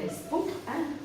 Facebook an.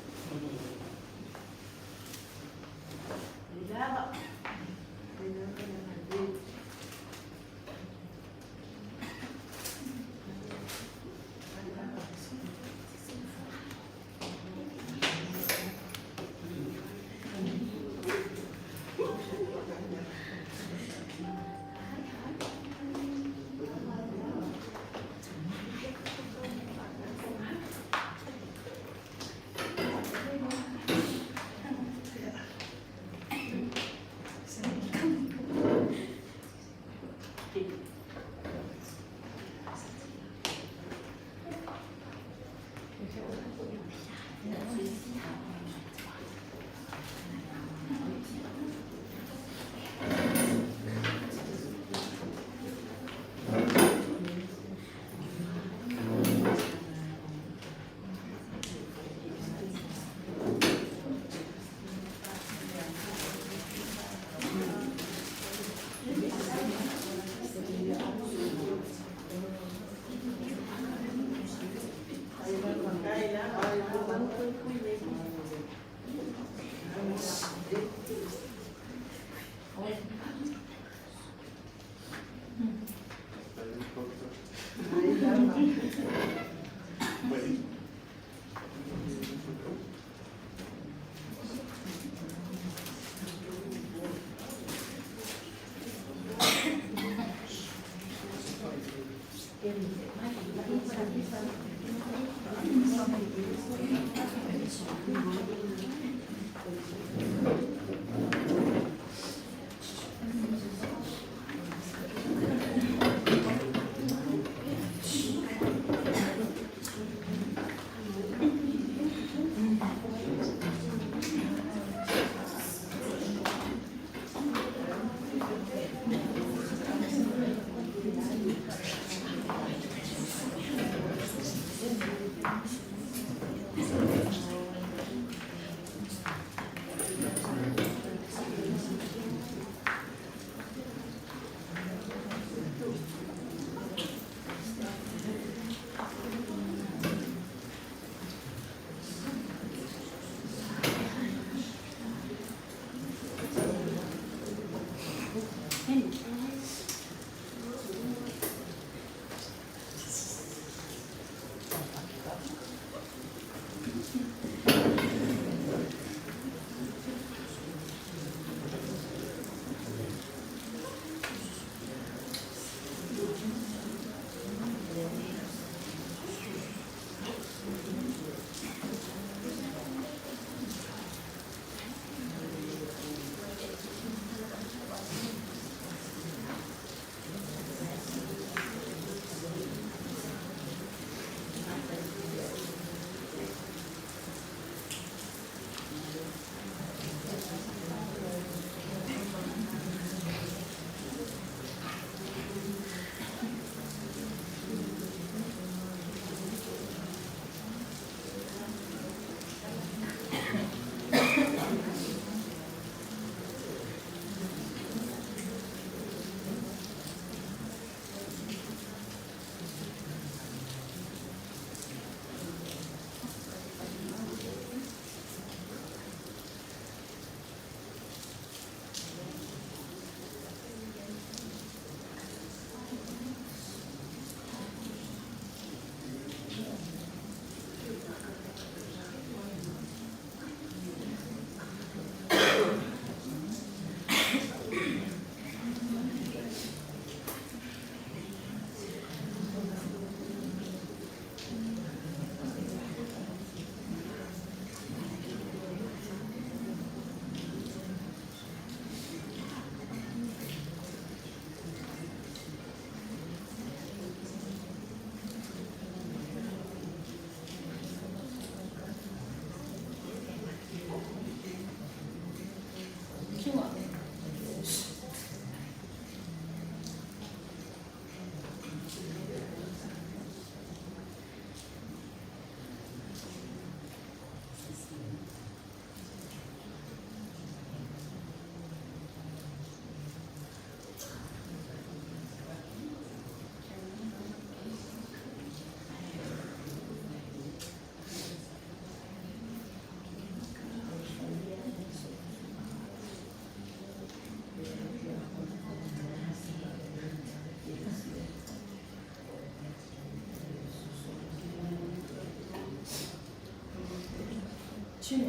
Me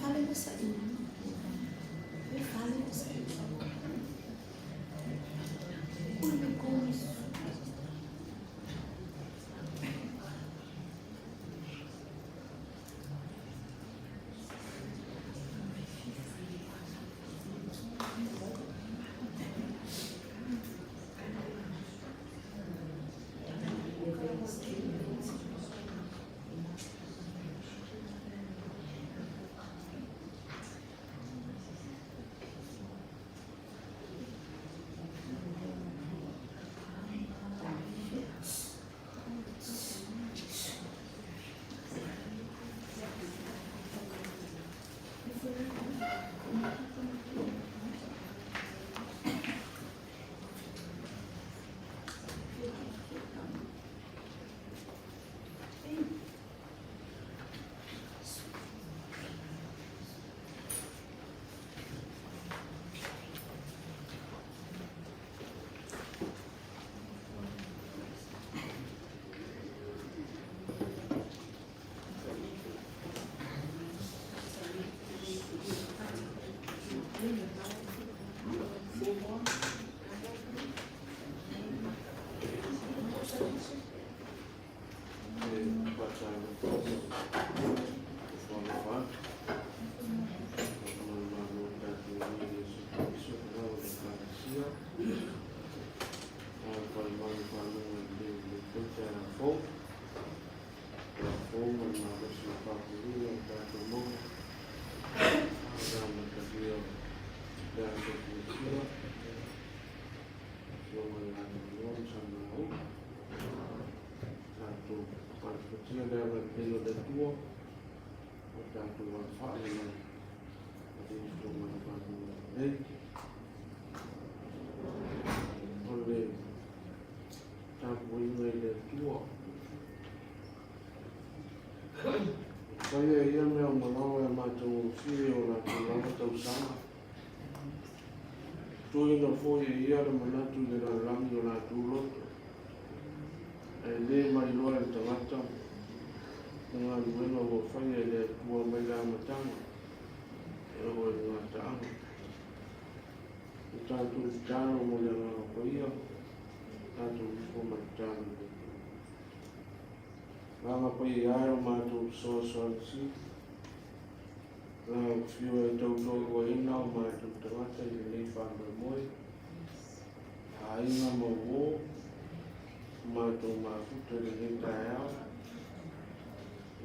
fale você aí. Me fale você aí. Cuide com isso. Kaya ia mea manawa e mātou whie o la tūlanga tau sama. Tūina fōi e ia ra manatu le la rangi o la tūloto. E le mai loa e tangata. Ngā luena o whai e le kua mai la matanga. E o e ngā taanga. E tātou tāno mo le ngā koia. Tātou wifo matanga. Ngā pai e aero mātou soa si. Ngā whio e tautoi o ina o mātou tangata i le nei whānau moe. A inga ma wō, mātou māwhuta le nei taeao.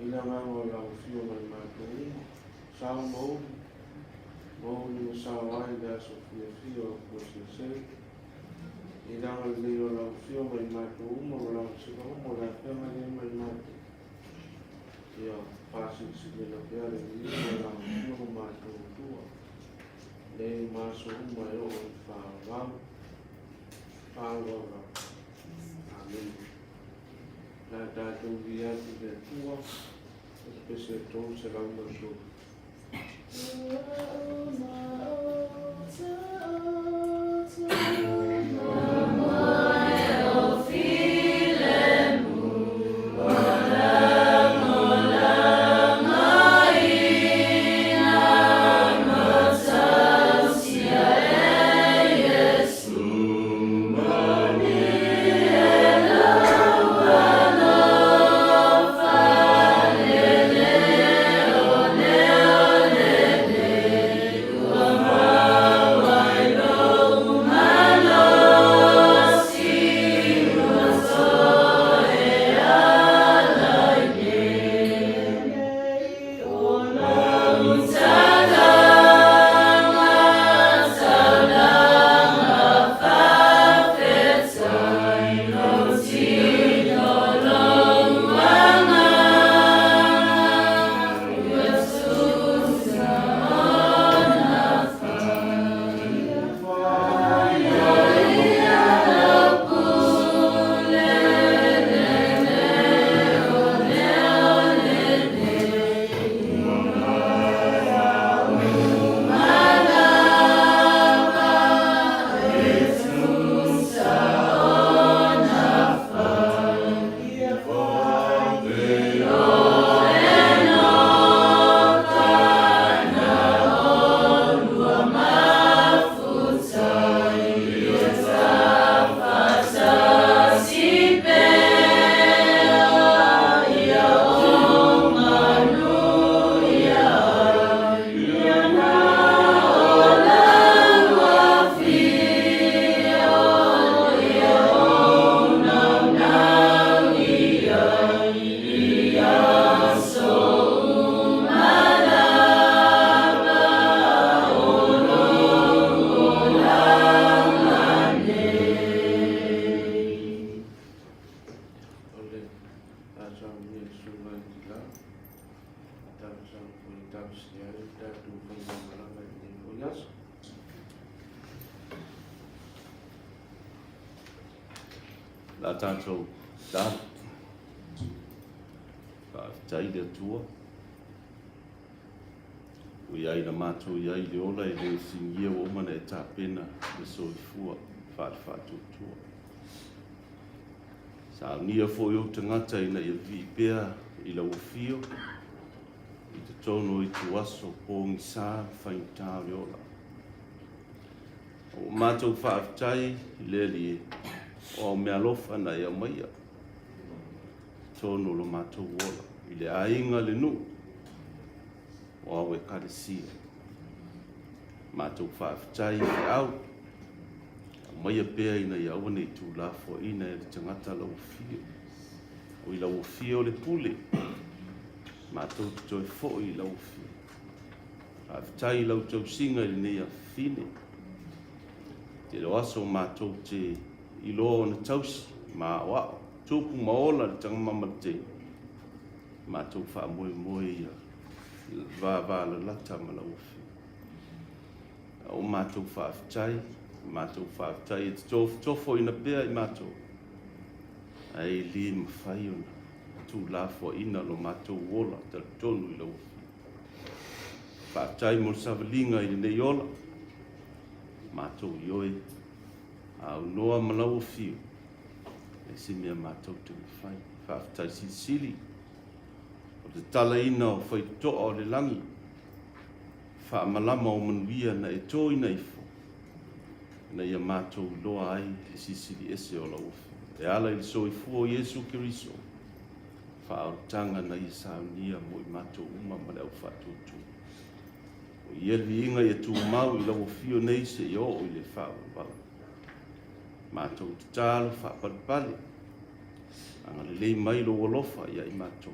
Ina ngā o lau whio mai mātou ina. Sao mauri. Mauri o Savaii le aso whio o Puaseisei. Ina ngā le o lau whio mai mātou uma o lau sika uma o la pēma le mai mātou. Ia Puaseisei le la pēa le ni o lau whio o Motootua. Le māso uma e o i whāwau. Whāwau. Amen. Nā tātou vi ati le tua. Espese tō se lau maso. I la tātou tāna. Whaaftai le atua. Ui ai na mātou iai le ola e le singia o mana e tāpena le soifua whaatutua. Sauniga fo yo tangata ina ia vi pea i la uafio i te tono i tuaso pōngi sā whainta le ola. O mātou whaaftai le li o mea lofa na ia maia. Tono lo mātou ola i le ainga le nu o awe karesia. Mātou whaaftai le au maia pea ina ia awa nei tū la fo ina e le tangata la uafio. O i la uafio le pule. Mātou te toi fo i la uafio. Whaaftai lau tau singa i nei a fine. Te lo aso mātou te ilo na tausi ma wao. Tupu maola le tanga mamate. Mātou wha moe moe ia. Va la lata ma la uafio. O mātou whaaftai. Mātou whaaftai e te tofo ina pea i mātou. Ai li mawhai ona. Tu la fo ina lo mātou wola tal tonu i la uafio. Whaaftai mo savalinga i nei ola. Mātou ioe, au noa malau fio, e si mea mātou te mwhai, whaaftai sili. O te tala ina o whai toa o le langi, wha malama o manuia na e tō ina ifo, na ia mātou loa ai e sili ese o la ufi. E ala i so i fuo Jesu Kiriso, wha au tanga na i saunia mo i mātou uma ma le au whatutu. Ia liinga ia tu mau i lau fio nei se i o i le whao wala. Mātou te tālo whapalipale. Anga le lei mai lo walofa ia i mātou.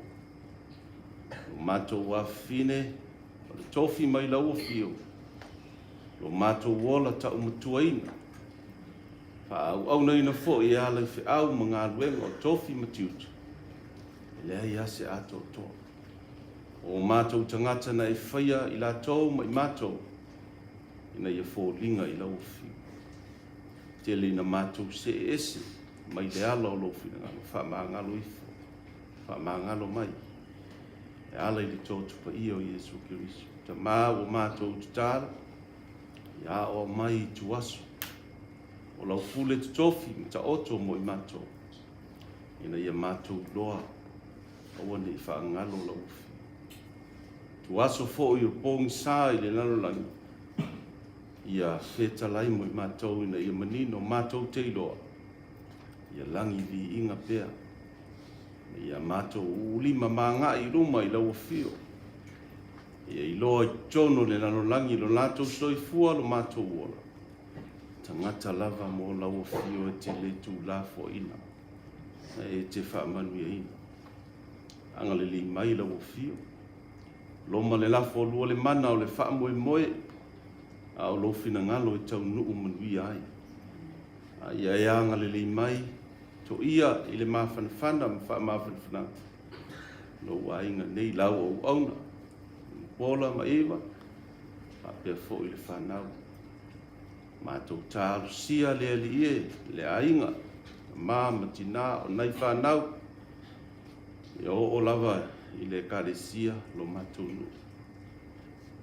Lo mātou wafine, o le tofi mai lau fio. Lo mātou wola ta umatuaina. Whaau au nei na fo i ala i whiau mga luenga o tofi matiutu. Lea ia se ato toa. O mātou tangata na e whaia i la tau mai mātou ina ia fōlinga i lau whiu. Te le na mātou se ese mai le ala o lo whina ngalo, whamangalo ifo, whamangalo mai. E ala i le tōtupa ia o Jesu Kiriso. Ta mā o mātou tutara, ia o mai i tuaso. O lau pule te tofi, ta oto mo i mātou. Ina ia mātou loa, awane i whaangalo lau whiu. Tu aso fo i o pōngi sā i le lanolangi. Ia whetalai mo i mātou ina ia manino mātou te iloa. Ia langi vi inga pea. Ia mātou ulima māngā i ruma i lau fio. Ia iloa i tono le lanolangi lo lātou soifua lo mātou uola. Tangata lava mo lau fio e te le tū la fo ina. E te whaamanu ia ina. Anga le li mai lau fio. Loma le lafo lua le mana o le wha moe moe, a o lo fina ngalo e tau nuu manui ai. A ia e anga le li mai, to ia i le mawhanawhana, mwha mawhanawhana. Lo wainga nei lau au auna, Mulipola ma ewa, a pia fo i le whanau. Mātou tāru sia le ali e, le ainga, mā matina o nei whanau, i o lava i le karesia lo matunu.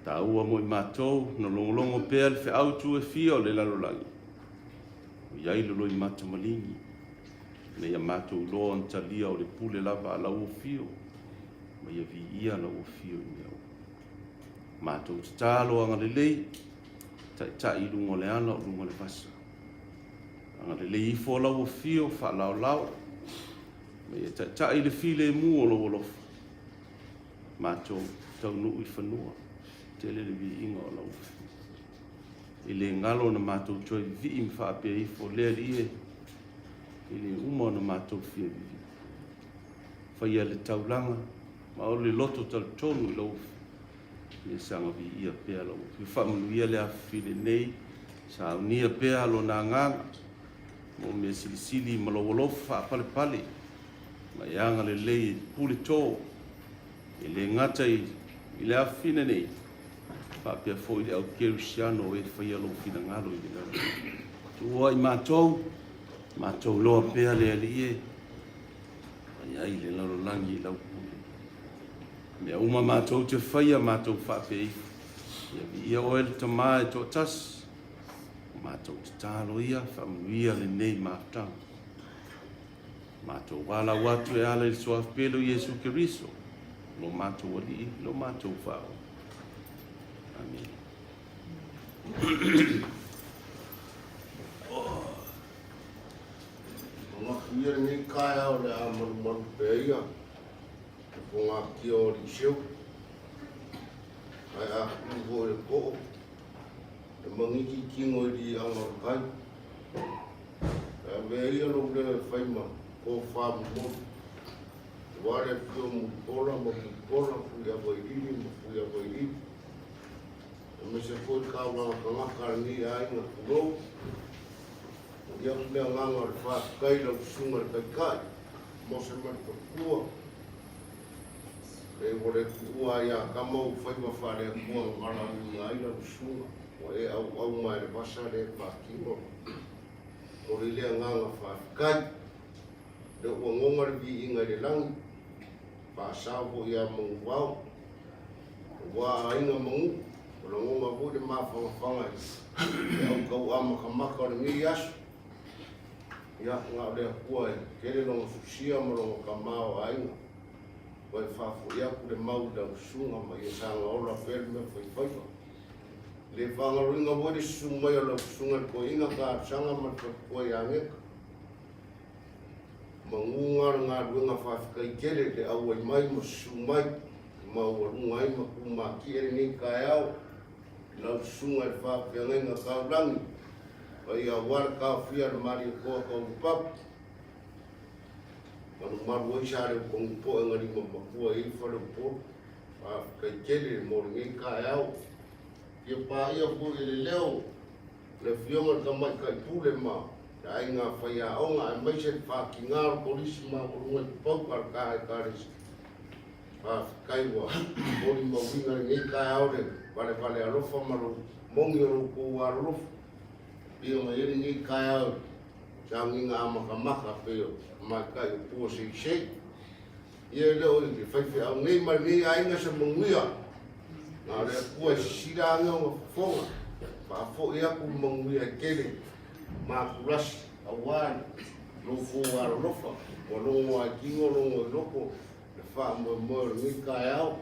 Ta ua mo i mātou na longolongo pēr le whiautu e fia o le lalolangi. O iai lolo i matamalingi. Na ia mātou loa antalia o le pule lava a lau o fio. Ma ia vi ia lau o fio i mea. Mātou te tālo anga le lei. Ta i lungo le ana o lungo le vasa. Anga le lei ifo lau o fio wha lau lau. Ma ia ta i le file mu o lo lofa. Mātou tau nuu i whanua, te le vi inga o lau. I le ngalo na mātou toi vi im whaapea i fo lea li e, i le uma na mātou fia vivi. Whaia le taulanga, ma o le loto tal tonu i lau. Le sanga vi ia pea lau. I whamunu ia le awhine nei, Saunia pea lo na nganga, mo mea silisili ma lo wolofa pale pale, ma ianga le lei pule tō, i le ngata i le awhine nei, whapea fo i le au kerusiano e whaia lo whina ngalo i le ngalo. Tua i mātou, Mātou loa pēa le ali e. Ai le lalo langi lau pule. Mea uma mātou te whaia mātou whapei. Ia o ele ta mai tō tas. Mātou te tālo ia, whamuia le nei mātau. Mātou wala watu e ala i soa pelo Iesu Kiriso. Lo mātou ali, lo mātou whao. Amen. Ngā kuia ni kai au le a maru peia. Ko ngā kia o li siu. Ai a kuho e ko. E mangiki kingo i li anga kai. E mea ia lo le whaima ko whamu mo. Ware pio Mulipola, Mulipola, kuia wairiri, kuia wairiri. E me se koi ka wanga kangaka ni ai ngā kurou. Ia mea nganga le whaakai lau sunga le kaikai. Mo se mata kua. E wale kua ia kamau whaima whare kua ngara unga ai lau sunga. O e au mai le wasa le whakino. O le lea nganga whaakai. Le ua ngonga le vi inga le langi. Whaasau ho ia mungu wau. Wa ainga mungu. O le ngonga ho le mawhanga e au kau ama kamaka o le ngiri asu. Ia ngā lea kua e kere longa susia ma longa ka mao ainga. Wai whafo ia ku le mau lau sunga ma ia sanga ola pēr me whaiwhaiwa. Le whangaruinga wale sumai o lau sunga ko inga ka sanga ma kua i angeka. Ma ngungara ngā ruinga whawhikai kere le au ai mai ma sumai. Ma ua runga ai ma kumaki ere ni taeao. Lau sunga e whawhiangenga kaurangi. Ai a wara ka fia le mari ko ko pap. Manu maru ai sare ko po ngari mo ko ai falo po. Pa ka kele mo ngi ka au. Ye pa ia ko le leo. Le fioma ka mai ka pule ma. Ai nga faia onga mai se fa kinga polisi ma ko ngi po ka ka ris. Pa kai wa mo ni mo winga ngi ka au le. Vale alofa maru mongi ro ko wa ro. Ia mai ere ni kai au, changi ngā maka peo, mai kai o Puaseisei. Ia leo i te whaiwhi au nei mai nei ainga sa manguia. Nā rea kua sira anga o whonga, pa fo i aku manguia kere, mā kurasi, au wāni, loko wāra rofa, o longo ai kingo, longo i loko, le wha mo ni kai au.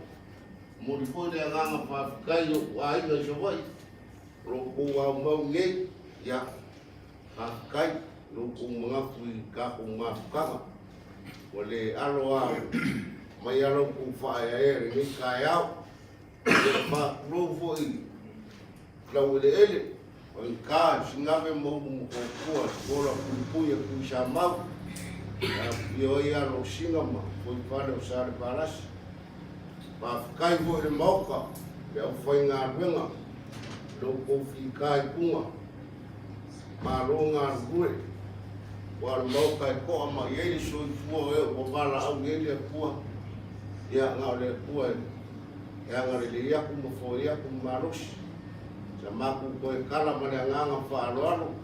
Mulipola e nganga whawhikai o ainga i Savaii, loko wau mau ngei, ia kai loko mga kui ka ko mga kanga wale alo a mai alo ku fa e ni kai au pa lo foi la wale ele o ka singave mo ko ko skola ku ya ku shamau yo ia lo singama foi para usar balas pa kai vo le moka ya foi nga wenga loko fi kai kunga Maronga rue, wala mau kai koa ma iei soi fua e o wala au iei le kua. Ia ngau le kua e ngare le iaku ma fo iaku marosi. Sa maku koe kala ma le nganga whaaloalo.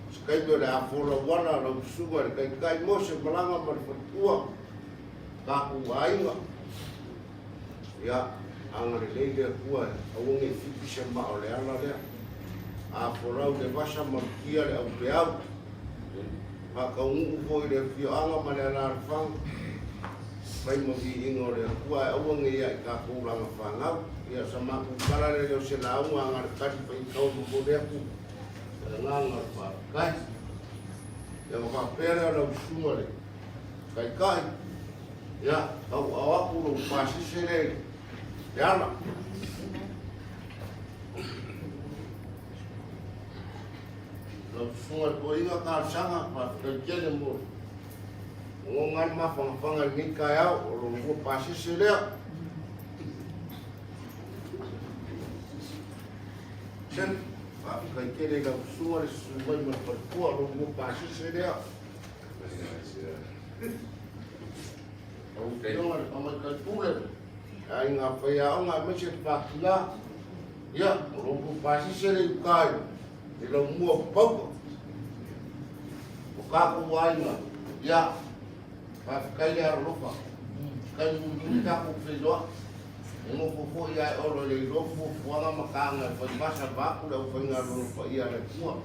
Skaipe le afola wala lau suga le kai kai mose malanga ma le whatua. Kaku ainga. Ia angare le kua e aunge whipisa ma o le ala lea. A porau le vasa makia le au peau. Pa ka ungu foi le fioanga ma le alarfang. Pai mo vi ingo le kua e awange ia i ka kūranga whangau. Ia sa maku karare leo se la aunga angare kati pai kau mo leku. Le nganga whakai. Ia ma whapere lau sunga le. Kai kai. Ia au awaku lo Puaseisei le. Ia ala. Sunga ko inga ka sanga pa kene mo ngongan ma fanga ni kaya o ro Puaseisei le sen pa kene ga sunga le sunga ma pa ko ro Puaseisei le o kene ma ka tule ai nga fa ya nga me se pa kila ya ro Puaseisei le kai e lo mua pau kaku wainga ya pa kai ya rofa kai mu ta ku fedoa ngo fofo ya olo le rofu fuanga makanga fa basa ba ku da fa ngaro fa ya le kuwa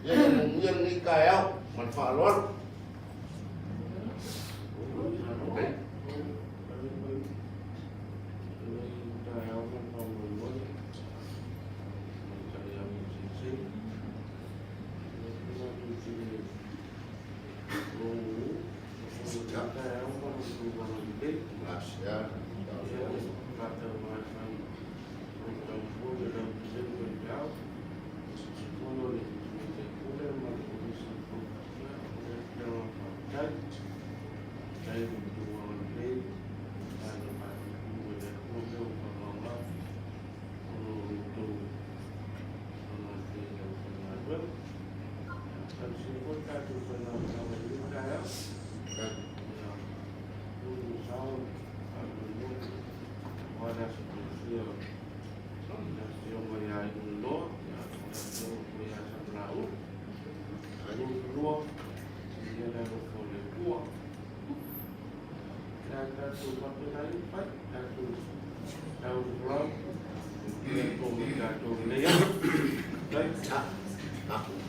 ya ngien ni taeao man fa lor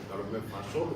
kalau me pasó